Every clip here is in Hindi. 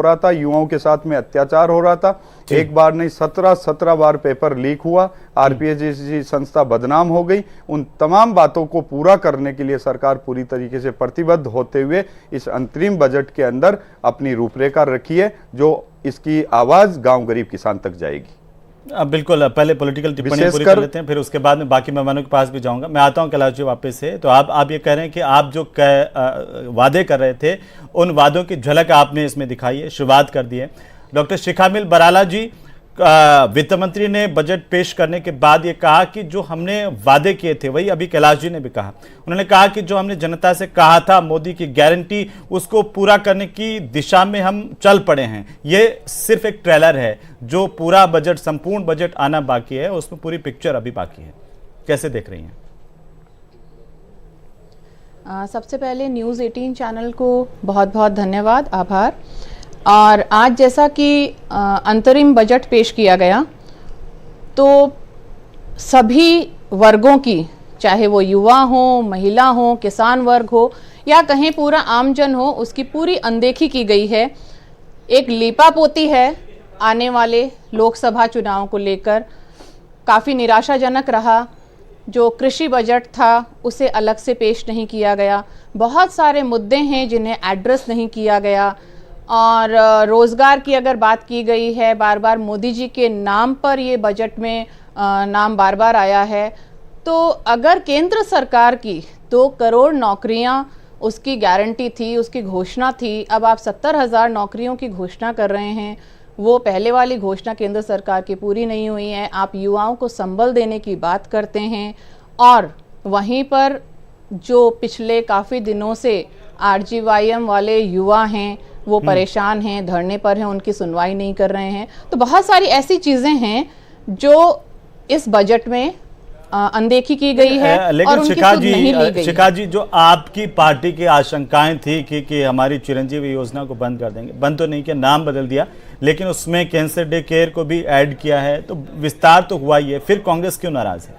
रहा था, युवाओं के साथ में अत्याचार हो रहा था। एक बार नहीं 17 बार पेपर लीक हुआ, आरपीएस जैसी संस्था बदनाम हो गई। उन तमाम बातों को पूरा करने के लिए सरकार पूरी तरीके से प्रतिबद्ध होते हुए इस अंतरिम बजट के अंदर अपनी रूपरेखा रखी है, जो इसकी आवाज गांव गरीब किसान तक जाएगी। अब बिल्कुल, पहले पॉलिटिकल टिप्पणी पूरी कर लेते हैं, फिर उसके बाद में बाकी मेहमानों के पास भी जाऊंगा। मैं आता हूं कैलाश जी वापस से। तो आप ये कह रहे हैं कि आप जो वादे कर रहे थे, उन वादों की झलक आपने इसमें दिखाई है, शुरुआत कर दी है। डॉक्टर शिखामिल बराला जी, वित्त मंत्री ने बजट पेश करने के बाद ये कहा कि जो हमने वादे किए थे, वही अभी कैलाश जी ने भी कहा, उन्होंने कहा कि जो हमने जनता से कहा था मोदी की गारंटी, उसको पूरा करने की दिशा में हम चल पड़े हैं। ये सिर्फ एक ट्रेलर है, जो पूरा बजट, संपूर्ण बजट आना बाकी है, उसमें पूरी पिक्चर अभी बाकी है। कैसे देख रही हैं? सबसे पहले न्यूज़ 18 चैनल को बहुत बहुत धन्यवाद, आभार। और आज जैसा कि अंतरिम बजट पेश किया गया, तो सभी वर्गों की, चाहे वो युवा हो, महिला हो, किसान वर्ग हो, या कहीं पूरा आमजन हो, उसकी पूरी अनदेखी की गई है। एक लीपापोती है आने वाले लोकसभा चुनाव को लेकर। काफ़ी निराशाजनक रहा। जो कृषि बजट था उसे अलग से पेश नहीं किया गया। बहुत सारे मुद्दे हैं जिन्हें एड्रेस नहीं किया गया। और रोज़गार की अगर बात की गई है, बार बार मोदी जी के नाम पर ये बजट में नाम बार बार आया है। तो अगर केंद्र सरकार की 2 करोड़ नौकरियां उसकी गारंटी थी, उसकी घोषणा थी, अब आप 70,000 नौकरियों की घोषणा कर रहे हैं। वो पहले वाली घोषणा केंद्र सरकार की पूरी नहीं हुई है। आप युवाओं को संबल देने की बात करते हैं, और वहीं पर जो पिछले काफ़ी दिनों से आरजीवाईएम वाले युवा हैं, वो परेशान हैं, धरने पर हैं, उनकी सुनवाई नहीं कर रहे हैं। तो बहुत सारी ऐसी चीज़ें हैं जो इस बजट में अनदेखी की गई है, लेकिन और उनकी सुध नहीं ली गई। शिखा जी, जो आपकी पार्टी की आशंकाएं थी कि हमारी चिरंजीवी योजना को बंद कर देंगे, बंद तो नहीं किया, नाम बदल दिया, लेकिन उसमें कैंसर डे केयर को भी ऐड किया है, तो विस्तार तो हुआ ही है। फिर कांग्रेस क्यों नाराज है?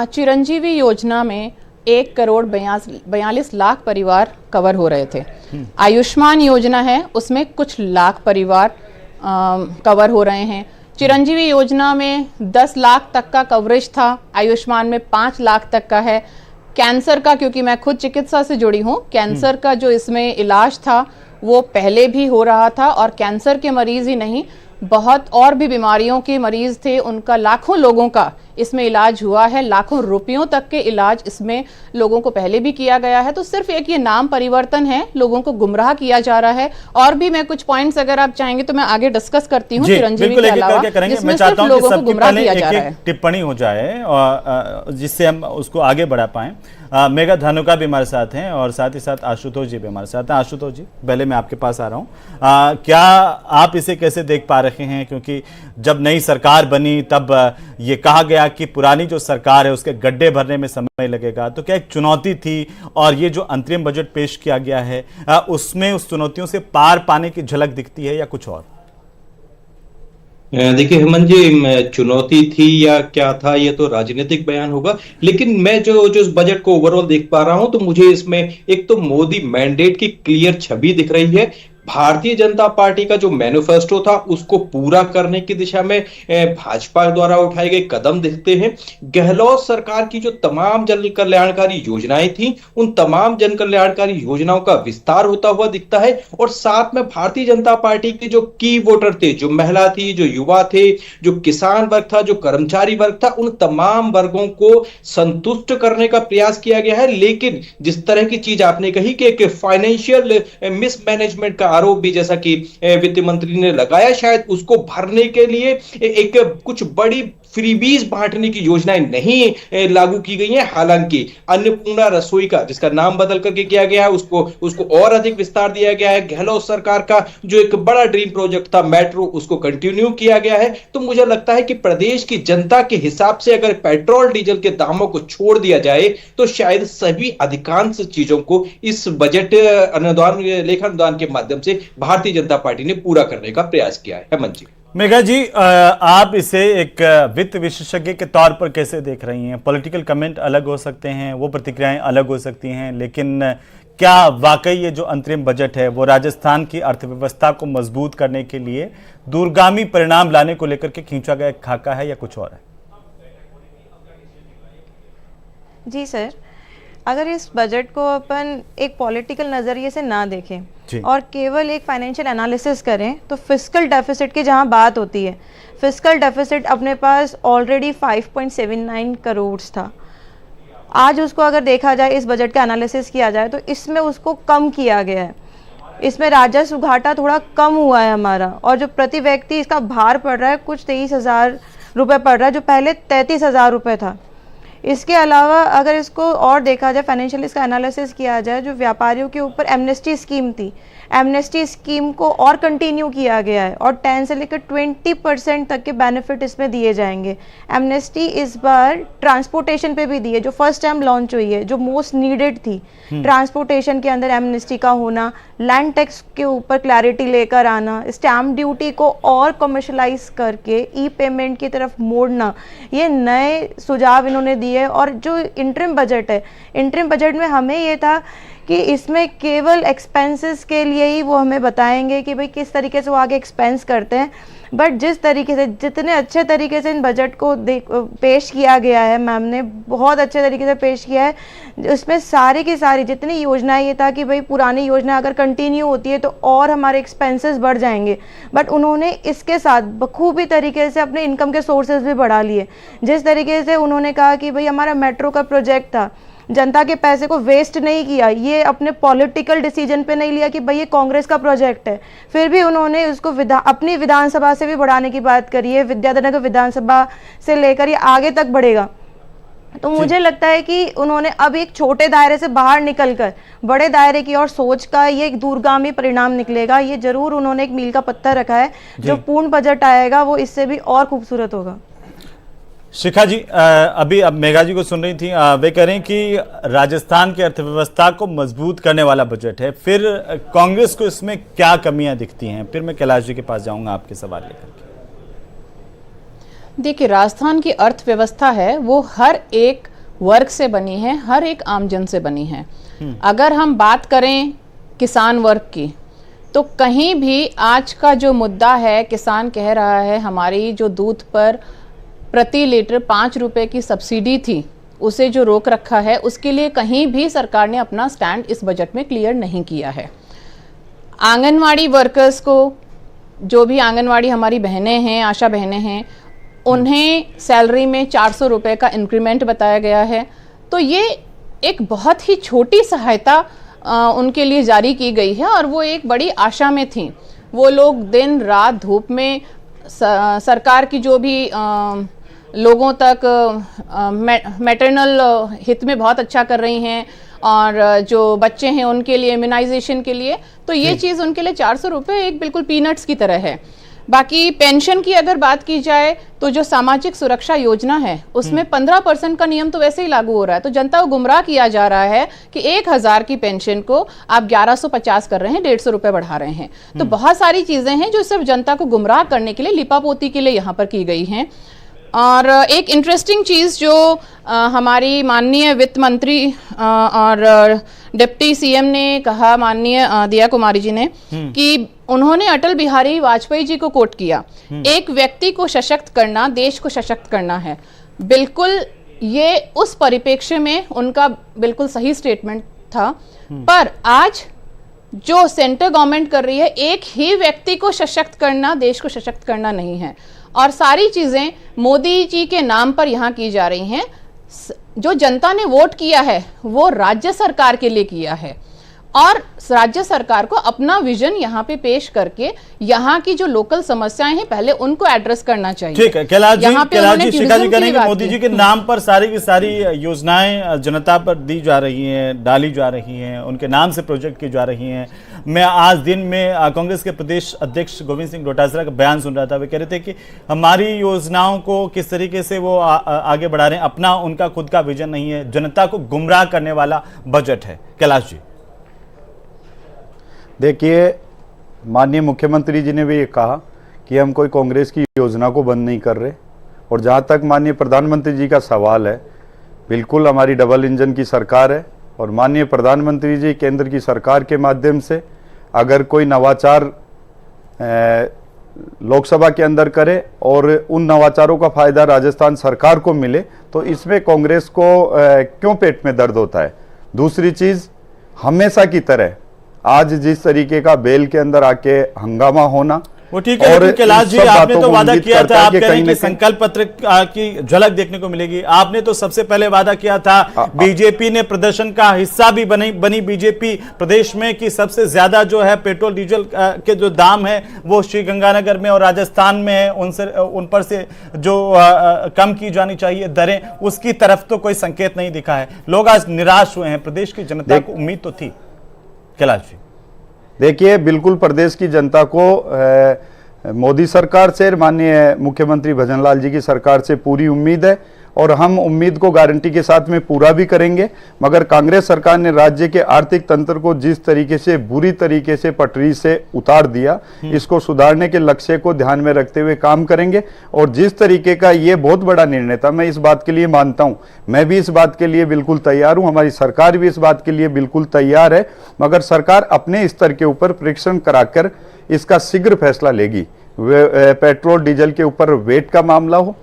चिरंजीवी योजना में 1 करोड़ 42 लाख परिवार कवर हो रहे थे। आयुष्मान योजना है, उसमें कुछ लाख परिवार कवर हो रहे हैं। चिरंजीवी योजना में 10 लाख तक का कवरेज था, आयुष्मान में 5 लाख तक का है। कैंसर का, क्योंकि मैं खुद चिकित्सा से जुड़ी हूँ, कैंसर का जो इसमें इलाज था वो पहले भी हो रहा था, और कैंसर के मरीज ही नहीं, बहुत और भी बीमारियों के मरीज थे, उनका लाखों लोगों का इसमें इलाज हुआ है। लाखों रुपयों तक के इलाज इसमें लोगों को पहले भी किया गया है। तो सिर्फ एक ये नाम परिवर्तन है, लोगों को गुमराह किया जा रहा है। और भी मैं कुछ पॉइंट्स अगर आप चाहेंगे तो मैं आगे डिस्कस करती हूँ चिरंजीवी के अलावा, जिसमें सिर्फ लोगों को गुमराह किया जा रहा है। टिप्पणी हो जाए और जिससे हम उसको आगे बढ़ा पाएं। मेघा धानुका भी हमारे साथ हैं, और साथ ही साथ आशुतोष जी भी हमारे साथ हैं। आशुतोष जी, पहले मैं आपके पास आ रहा हूँ। क्या आप इसे कैसे देख पा रहे हैं? क्योंकि जब नई सरकार बनी तब ये कहा गया कि पुरानी जो सरकार है उसके गड्ढे भरने में समय लगेगा, तो क्या एक चुनौती थी? और ये जो अंतरिम बजट पेश किया गया है, उसमें उस चुनौतियों से पार पाने की झलक दिखती है या कुछ और? देखिए हेमंत जी, चुनौती थी या क्या था ये तो राजनीतिक बयान होगा, लेकिन मैं जो इस बजट को ओवरऑल देख पा रहा हूं, तो मुझे इसमें एक तो मोदी मैंडेट की क्लियर छवि दिख रही है। भारतीय जनता पार्टी का जो मैनिफेस्टो था उसको पूरा करने की दिशा में भाजपा द्वारा उठाए गए कदम दिखते हैं। गहलोत सरकार की जो तमाम जन कल्याणकारी योजनाएं थी, उन तमाम जन कल्याणकारी योजनाओं का विस्तार होता हुआ दिखता है। और साथ में भारतीय जनता पार्टी के जो की वोटर थे, जो महिला थी, जो युवा थे, जो किसान वर्ग था, जो कर्मचारी वर्ग था, उन तमाम वर्गों को संतुष्ट करने का प्रयास किया गया है। लेकिन जिस तरह की चीज आपने कही कि एक फाइनेंशियल मिसमैनेजमेंट का आरोप भी जैसा कि वित्त मंत्री ने लगाया, शायद उसको भरने के लिए एक कुछ बड़ी फ्रीबीज बांटने की योजनाएं नहीं लागू की गई हैं। हालांकि अन्नपूर्णा रसोई का, जिसका नाम बदल करके किया गया है, उसको और अधिक विस्तार दिया गया है। गहलोत सरकार का जो एक बड़ा ड्रीम प्रोजेक्ट था मेट्रो, उसको कंटिन्यू किया गया है। तो मुझे लगता है कि प्रदेश की जनता के हिसाब से अगर पेट्रोल डीजल के दामों को छोड़ दिया जाए तो शायद सभी अधिकांश चीजों को इस बजट अनुदान, लेखा अनुदान के माध्यम से भारतीय जनता पार्टी ने पूरा करने का प्रयास किया है। हेमंत जी, मेघा जी, आप इसे एक वित्त विशेषज्ञ के तौर पर कैसे देख रही हैं? पॉलिटिकल कमेंट अलग हो सकते हैं, वो प्रतिक्रियाएं अलग हो सकती हैं, लेकिन क्या वाकई ये जो अंतरिम बजट है वो राजस्थान की अर्थव्यवस्था को मजबूत करने के लिए दूरगामी परिणाम लाने को लेकर के खींचा गया एक खाका है या कुछ और है? जी सर, अगर इस बजट को अपन एक पॉलिटिकल नज़रिए से ना देखें और केवल एक फाइनेंशियल एनालिसिस करें तो फिस्कल डेफिसिट की जहां बात होती है, फिस्कल डेफिसिट अपने पास ऑलरेडी 5.79 करोड़ था। आज उसको अगर देखा जाए, इस बजट का एनालिसिस किया जाए तो इसमें उसको कम किया गया है। इसमें राजस्व घाटा थोड़ा कम हुआ है हमारा, और जो प्रति व्यक्ति इसका भार पड़ रहा है कुछ 23,000 रुपये पड़ रहा है, जो पहले 33,000 रुपये था। इसके अलावा अगर इसको और देखा जाए, फाइनेंशियल इसका एनालिसिस किया जाए, जो व्यापारियों के ऊपर एमनेस्टी स्कीम थी, एमनेस्टी स्कीम को और कंटिन्यू किया गया है और 10 से लेकर 20% तक के बेनिफिट इसमें दिए जाएंगे। एमनेस्टी इस बार ट्रांसपोर्टेशन पे भी दी है, जो फर्स्ट टाइम लॉन्च हुई है, जो मोस्ट नीडेड थी। ट्रांसपोर्टेशन के अंदर एमनेस्टी का होना, लैंड टैक्स के ऊपर क्लैरिटी लेकर आना, स्टैम्प ड्यूटी को और कमर्शलाइज करके ई पेमेंट की तरफ मोड़ना, ये नए सुझाव इन्होंने दिए। और जो इंटरिम बजट है, इंटरिम बजट में हमें ये था कि इसमें केवल एक्सपेंसेस के लिए ही वो हमें बताएंगे कि भाई किस तरीके से वो आगे एक्सपेंस करते हैं, बट जिस तरीके से, जितने अच्छे तरीके से इन बजट को पेश किया गया है, मैम ने बहुत अच्छे तरीके से पेश किया है। उसमें सारी की सारी जितनी योजनाएं, ये था कि भाई पुरानी योजना अगर कंटिन्यू होती है तो और हमारे एक्सपेंसेस बढ़ जाएंगे, बट उन्होंने इसके साथ बखूबी तरीके से अपने इनकम के सोर्सेज भी बढ़ा लिए। जिस तरीके से उन्होंने कहा कि भाई हमारा मेट्रो का प्रोजेक्ट था, जनता के पैसे को वेस्ट नहीं किया, ये अपने पॉलिटिकल डिसीजन पे नहीं लिया कि भाई ये कांग्रेस का प्रोजेक्ट है, फिर भी उन्होंने उसको अपनी विधानसभा से भी बढ़ाने की बात करी है। विद्याधर विधानसभा से लेकर ये आगे तक बढ़ेगा। तो मुझे लगता है कि उन्होंने अब एक छोटे दायरे से बाहर निकलकर बड़े दायरे की ओर सोच का ये एक दूरगामी परिणाम निकलेगा। ये जरूर उन्होंने एक मील का पत्थर रखा है। जो पूर्ण बजट आएगा वो इससे भी और खूबसूरत होगा। शिखा जी, अभी अब मेघा जी को सुन रही थी, वे कह रहे हैं कि राजस्थान की अर्थव्यवस्था को मजबूत करने वाला बजट है, फिर कांग्रेस को इसमें क्या कमियां दिखती हैं? फिर मैं कैलाश जी के पास जाऊंगा आपके सवाल लेकर के। देखिए, राजस्थान की अर्थव्यवस्था है वो हर एक वर्ग से बनी है, हर एक आमजन से बनी है। अगर हम बात करें किसान वर्ग की, तो कहीं भी आज का जो मुद्दा है, किसान कह रहा है हमारी जो दूध पर प्रति लीटर 5 रुपए की सब्सिडी थी, उसे जो रोक रखा है, उसके लिए कहीं भी सरकार ने अपना स्टैंड इस बजट में क्लियर नहीं किया है। आंगनवाड़ी वर्कर्स को, जो भी आंगनवाड़ी हमारी बहनें हैं, आशा बहनें हैं, उन्हें सैलरी में 400 रुपए का इंक्रीमेंट बताया गया है। तो ये एक बहुत ही छोटी सहायता उनके लिए जारी की गई है और वो एक बड़ी आशा में थी। वो लोग दिन रात धूप में सरकार की जो भी लोगों तक मैटरनल हित में बहुत अच्छा कर रही हैं, और जो बच्चे हैं उनके लिए इम्यूनाइजेशन के लिए, तो ये चीज़ उनके लिए 400 रुपये एक बिल्कुल पीनट्स की तरह है। बाकी पेंशन की अगर बात की जाए तो जो सामाजिक सुरक्षा योजना है उसमें 15% का नियम तो वैसे ही लागू हो रहा है। तो जनता को गुमराह किया जा रहा है कि 1000 की पेंशन को आप 1150 कर रहे हैं, 150 रुपए बढ़ा रहे हैं। तो बहुत सारी चीजें हैं जो सिर्फ जनता को गुमराह करने के लिए, लिपापोती के लिए यहाँ पर की गई हैं। और एक इंटरेस्टिंग चीज़ जो हमारी माननीय वित्त मंत्री और डिप्टी सीएम ने कहा, माननीय दिया कुमारी जी ने, कि उन्होंने अटल बिहारी वाजपेयी जी को कोट किया, एक व्यक्ति को सशक्त करना देश को सशक्त करना है। बिल्कुल ये उस परिप्रेक्ष्य में उनका बिल्कुल सही स्टेटमेंट था। पर आज जो सेंट्रल गवर्नमेंट कर रही है, एक ही व्यक्ति को सशक्त करना देश को सशक्त करना नहीं है, और सारी चीजें मोदी जी के नाम पर यहाँ की जा रही हैं। जो जनता ने वोट किया है वो राज्य सरकार के लिए किया है, और राज्य सरकार को अपना विजन यहाँ पे पेश करके यहाँ की जो लोकल समस्याएं हैं पहले उनको एड्रेस करना चाहिए। ठीक है, कैलाश जी, शिखा जी कह रहे हैं कि मोदी जी के नाम पर सारी की सारी योजनाएं जनता पर दी जा रही हैं, डाली जा रही हैं, उनके नाम से प्रोजेक्ट की जा रही हैं। मैं आज दिन में कांग्रेस के प्रदेश अध्यक्ष गोविंद सिंह डोटासरा का बयान सुन रहा था। वे कह रहे थे कि हमारी योजनाओं को किस तरीके से वो आगे बढ़ा रहे हैं, अपना उनका खुद का विजन नहीं है, जनता को गुमराह करने वाला बजट है। कैलाश जी, देखिए, माननीय मुख्यमंत्री जी ने भी ये कहा कि हम कोई कांग्रेस की योजना को बंद नहीं कर रहे, और जहाँ तक माननीय प्रधानमंत्री जी का सवाल है, बिल्कुल हमारी डबल इंजन की सरकार है और माननीय प्रधानमंत्री जी केंद्र की सरकार के माध्यम से अगर कोई नवाचार लोकसभा के अंदर करे और उन नवाचारों का फायदा राजस्थान सरकार को मिले तो इसमें कांग्रेस को क्यों पेट में दर्द होता है। दूसरी चीज, हमेशा की तरह आज जिस तरीके का बेल के अंदर आके हंगामा होना, वो ठीक है, लेकिन कैलाश जी आपने तो वादा किया था, आप कह रहे हैं कि संकल्प पत्र की झलक देखने को मिलेगी। आपने तो सबसे पहले वादा किया था, बीजेपी ने प्रदर्शन का हिस्सा भी बनी बीजेपी प्रदेश में कि सबसे ज्यादा जो है पेट्रोल डीजल के जो दाम है वो श्री गंगानगर में और राजस्थान में है, उन पर से जो कम की जानी चाहिए दरें, उसकी तरफ तो कोई संकेत नहीं दिखा है। लोग आज निराश हुए हैं, प्रदेश की जनता को उम्मीद तो थी। कैलाश जी देखिए, बिल्कुल प्रदेश की जनता को मोदी सरकार से, माननीय मुख्यमंत्री भजनलाल जी की सरकार से पूरी उम्मीद है और हम उम्मीद को गारंटी के साथ में पूरा भी करेंगे। मगर कांग्रेस सरकार ने राज्य के आर्थिक तंत्र को जिस तरीके से बुरी तरीके से पटरी से उतार दिया, इसको सुधारने के लक्ष्य को ध्यान में रखते हुए काम करेंगे। और जिस तरीके का ये बहुत बड़ा निर्णय था, मैं इस बात के लिए मानता हूं, मैं भी इस बात के लिए बिल्कुल तैयार हूं, हमारी सरकार भी इस बात के लिए बिल्कुल तैयार है। मगर सरकार अपने स्तर के ऊपर परीक्षण कराकर इसका शीघ्र फैसला लेगी। पेट्रोल डीजल के ऊपर वेट का मामला हो,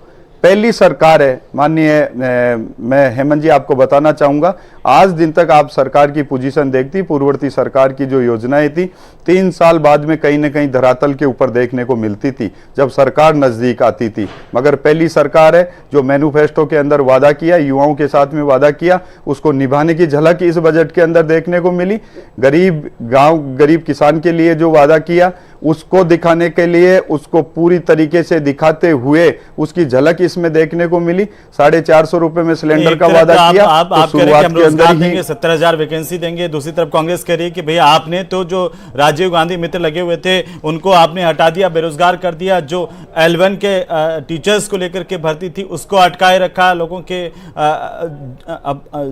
पहली सरकार है माननीय, मैं हेमंत जी आपको बताना चाहूंगा, आज दिन तक आप सरकार की पोजीशन देखती, पूर्ववर्ती सरकार की जो योजनाएं थी 3 साल बाद में कहीं ना कहीं धरातल के ऊपर देखने को मिलती थी जब सरकार नजदीक आती थी। मगर पहली सरकार है जो मैनिफेस्टो के अंदर वादा किया, युवाओं के साथ में वादा किया, उसको निभाने की झलक इस बजट के अंदर देखने को मिली। गरीब गांव, गरीब किसान के लिए जो वादा किया उसको दिखाने के लिए, उसको पूरी तरीके से दिखाते हुए उसकी झलक इसमें देखने को मिली। 450 रुपए में सिलेंडर का वादा किया। आप कह रहे हैं कि हम रोजगार देंगे, 70,000 वैकेंसी देंगे। दूसरी तरफ कांग्रेस कह रही है कि भैया आपने तो जो राजीव गांधी मित्र लगे हुए थे उनको आपने हटा दिया, बेरोजगार कर दिया। जो L1 के टीचर्स को लेकर के भर्ती थी उसको अटकाए रखा, लोगों के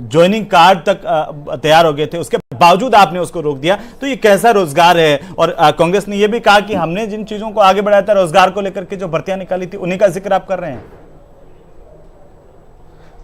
ज्वाइनिंग कार्ड तक तैयार हो गए थे, उसके बावजूद आपने उसको रोक दिया। तो ये कैसा रोजगार है? और कांग्रेस ने यह भी कहा कि हमने जिन चीजों को आगे बढ़ाया था, रोजगार को लेकर के जो भर्तियां निकाली थी, उन्हीं का जिक्र आप कर रहे हैं।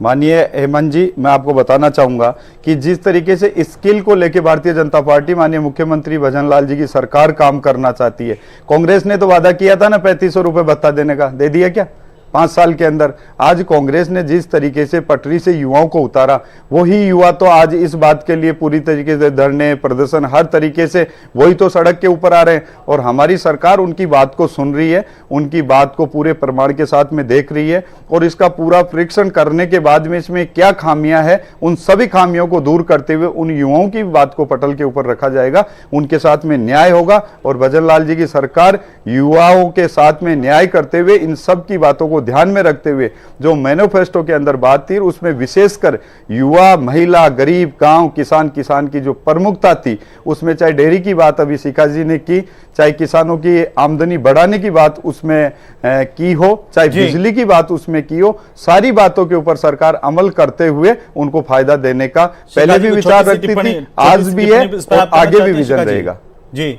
माननीय हेमंत जी, मैं आपको बताना चाहूंगा कि जिस तरीके से स्किल को लेकर भारतीय जनता पार्टी, माननीय मुख्यमंत्री भजनलाल जी की सरकार काम करना चाहती है, कांग्रेस ने तो वादा किया था ना 3500 रुपए भत्ता देने का, दे दिया क्या 5 साल के अंदर? आज कांग्रेस ने जिस तरीके से पटरी से युवाओं को उतारा, वही युवा तो आज इस बात के लिए पूरी तरीके से धरने, प्रदर्शन, हर तरीके से वही तो सड़क के ऊपर आ रहे हैं। और हमारी सरकार उनकी बात को सुन रही है, उनकी बात को पूरे प्रमाण के साथ में देख रही है और इसका पूरा परीक्षण करने के बाद में इसमें क्या खामियां हैं, उन सभी खामियों को दूर करते हुए उन युवाओं की बात को पटल के ऊपर रखा जाएगा, उनके साथ में न्याय होगा। और भजनलाल जी की सरकार युवाओं के साथ में न्याय करते हुए इन सब की बातों को ध्यान में रखते हुए जो मैनिफेस्टो के अंदर बात थी उसमें विशेषकर युवा, महिला, गरीब, गांव, किसान की जो प्रमुखता थी उसमें, चाहे डेयरी की बात अभी शिखा जी ने की, चाहे किसानों की आमदनी बढ़ाने की बात उसमें की हो, चाहे बिजली की बात उसमें की हो, सारी बातों के ऊपर सरकार अमल करते हुए उनको फायदा देने का पहले भी विचार रखती थी, आज भी है और आगे भी विजन रहेगा। जी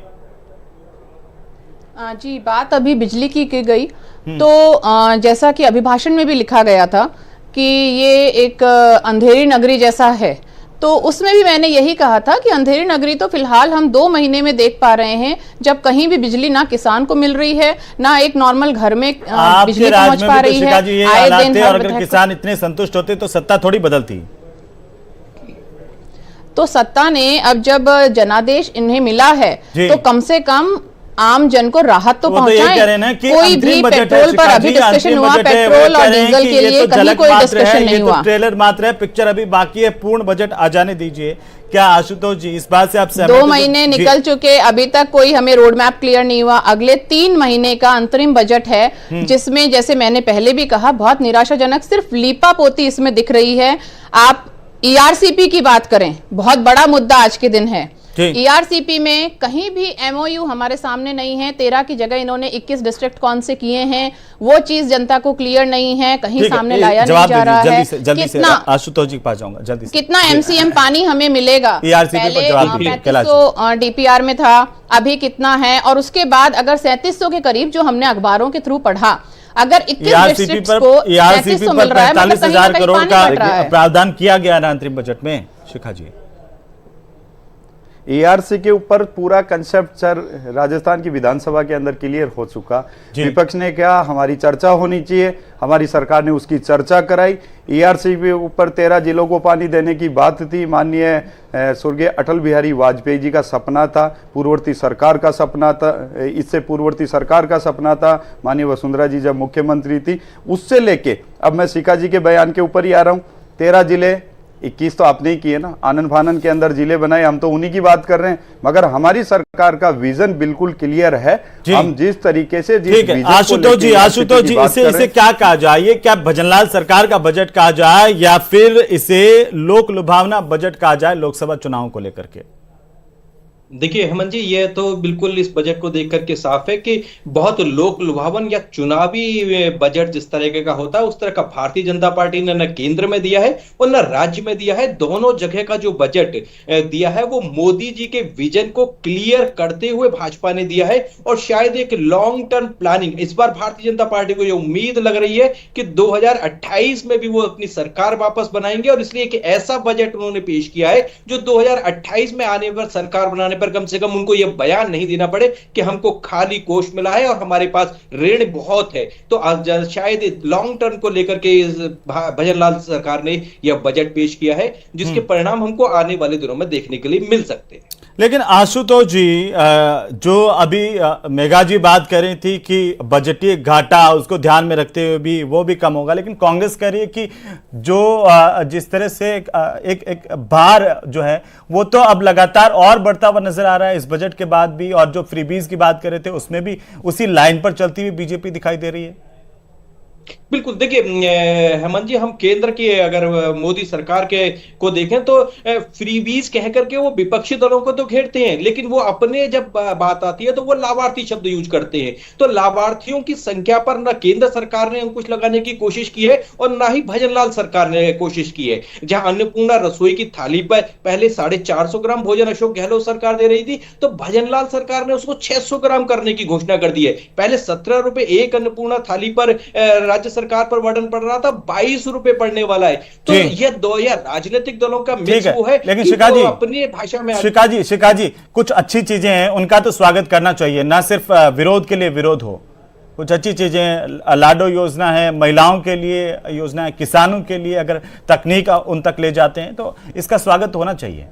जी, बात अभी बिजली की गई तो जैसा कि अभिभाषण में भी लिखा गया था कि ये एक अंधेरी नगरी जैसा है, तो उसमें भी मैंने यही कहा था कि अंधेरी नगरी तो फिलहाल हम 2 महीने में देख पा रहे हैं, जब कहीं भी बिजली ना किसान को मिल रही है, ना एक नॉर्मल घर में बिजली पहुंच पा रही है। आए दिन और अगर किसान इतने संतुष्ट होते तो सत्ता थोड़ी बदलती। तो सत्ता ने अब जब जनादेश इन्हें मिला है तो कम से कम आम जन को राहत तो पहुंचाएं। कोई भी पेट्रोल पर अभी डिस्कशन हुआ, पेट्रोल और डीजल के लिए कहीं कोई डिस्कशन नहीं हुआ। ट्रेलर मात्र है, पिक्चर अभी बाकी है, पूर्ण बजट आ जाने दीजिए। क्या आशुतोष जी इस बात से आप सहमत हैं? 2 महीने निकल चुके, अभी तक कोई हमें रोड मैप क्लियर नहीं हुआ। अगले 3 महीने का अंतरिम बजट है जिसमें, जैसे मैंने पहले भी कहा, बहुत निराशाजनक सिर्फ लीपा पोती इसमें दिख रही है। आप ERCP की बात करें, बहुत बड़ा मुद्दा आज के दिन है। ERCP में कहीं भी MOU हमारे सामने नहीं है। 13 की जगह इन्होंने 21 डिस्ट्रिक्ट कौन से किए हैं, वो चीज जनता को क्लियर नहीं है, कहीं सामने लाया नहीं जा रहा है। कितना आशुतोष जी पास जाऊंगा जल्दी से, कितना MCM पानी हमें मिलेगा? पहले 3500 DPR में था, अभी कितना है? और उसके बाद अगर 3700 के करीब जो हमने अखबारों के थ्रू पढ़ा, अगर 21 डिस्ट्रिक्ट्स को 3700 मिल रहा है, 45,000 करोड़ का प्रावधान किया गया ना अंतरिम बजट में। शिखा जी एआरसी के ऊपर पूरा कंसेप्ट सर राजस्थान की विधानसभा के अंदर क्लियर हो चुका। विपक्ष ने कहा हमारी चर्चा होनी चाहिए, हमारी सरकार ने उसकी चर्चा कराई। एआरसी के ऊपर 13 जिलों को पानी देने की बात थी। माननीय स्वर्गीय अटल बिहारी वाजपेयी जी का सपना था, पूर्ववर्ती सरकार का सपना था, इससे पूर्ववर्ती सरकार का सपना था। माननीय वसुंधरा जी जब मुख्यमंत्री थी, उससे लेके अब मैं शिखा जी के बयान के ऊपर ही आ रहा हूँ। 13 जिले, 21 तो आपने ही किए ना, आनंद फानन के अंदर जिले बनाए, हम तो उन्हीं की बात कर रहे हैं। मगर हमारी सरकार का विजन बिल्कुल क्लियर है। हम जिस तरीके से ठीक है आशुतोष जी, इसे क्या कहा जाए? ये क्या भजनलाल सरकार का बजट कहा जाए या फिर इसे लोक लुभावना बजट कहा जाए लोकसभा चुनाव को लेकर के? देखिए हेमंत जी, ये तो बिल्कुल इस बजट को देख करके साफ है कि बहुत लोक लुभावन या चुनावी बजट जिस तरह का होता है उस तरह का भारतीय जनता पार्टी ने न केंद्र में दिया है और न राज्य में दिया है। दोनों जगह का जो बजट दिया है वो मोदी जी के विजन को क्लियर करते हुए भाजपा ने दिया है। और शायद एक लॉन्ग टर्म प्लानिंग इस बार भारतीय जनता पार्टी को ये उम्मीद लग रही है कि 2028 में भी वो अपनी सरकार वापस बनाएंगे और इसलिए एक ऐसा बजट उन्होंने पेश किया है जो 2028 में आने पर सरकार बनाने पर कम से कम उनको यह बयान नहीं देना पड़े कि हमको खाली कोष मिला है और हमारे पास ऋण बहुत है। तो शायद लॉन्ग टर्म को लेकर के भजनलाल सरकार ने यह बजट पेश किया है जिसके परिणाम हमको आने वाले दिनों में देखने के लिए मिल सकते हैं। लेकिन आशुतोष जी, जो अभी मेघा जी बात कर रही थी कि बजटीय घाटा उसको ध्यान में रखते हुए भी वो भी कम होगा, लेकिन कांग्रेस कह रही है कि जो जिस तरह से एक भार जो है वो तो अब लगातार और बढ़ता हुआ नजर आ रहा है इस बजट के बाद भी। और जो फ्रीबीज की बात कर रहे थे उसमें भी उसी लाइन पर चलती हुई बीजेपी दिखाई दे रही है। बिल्कुल, देखिए हेमंत जी, हम केंद्र की अगर मोदी सरकार के को देखें तो फ्रीबीज कह करके वो विपक्षी दलों को तो घेरते हैं, लेकिन वो अपने जब बात आती है तो वो लाभार्थी शब्द यूज करते हैं। तो लाभार्थियों की संख्या पर न केंद्र सरकार ने अंकुश लगाने की कोशिश की है और ना ही भजनलाल सरकार ने कोशिश की है। जहां अन्नपूर्णा रसोई की थाली पर पहले 450 ग्राम भोजन अशोक गहलोत सरकार दे रही थी, तो भजनलाल सरकार ने उसको 600 ग्राम करने की घोषणा कर दी है। पहले 17 रुपए एक अन्नपूर्णा थाली पर राज्य सरकार पर बर्डन पड़ रहा था, 22 रुपए पड़ने वाला है। तो यह राजनीतिक दलों का मिक्स वो है। लेकिन शिखा जी, अपनी भाषा में शिखा जी कुछ अच्छी चीजें हैं, उनका तो स्वागत करना चाहिए, ना सिर्फ विरोध के लिए विरोध हो। कुछ अच्छी चीजें, लाडो योजना है, महिलाओं के लिए योजना है, किसानों के लिए अगर तकनीक उन तक ले जाते हैं तो इसका स्वागत होना चाहिए।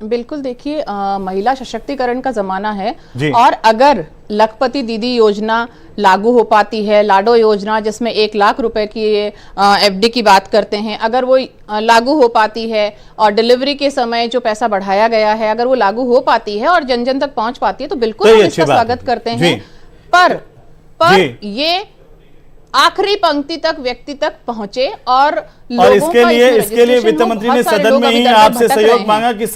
बिल्कुल, देखिए महिला सशक्तिकरण का जमाना है और अगर लखपति दीदी योजना लागू हो पाती है, लाडो योजना जिसमें 1 लाख रुपए की एफडी की बात करते हैं, अगर वो लागू हो पाती है और डिलीवरी के समय जो पैसा बढ़ाया गया है अगर वो लागू हो पाती है और जन जन तक पहुंच पाती है तो बिल्कुल हम इसका स्वागत करते हैं। पर ये आखिरी पंक्ति तक व्यक्ति तक पहुंचे और इसके लिए वित्त मंत्री ने सदन में ही आपसे सहयोग मांगा कि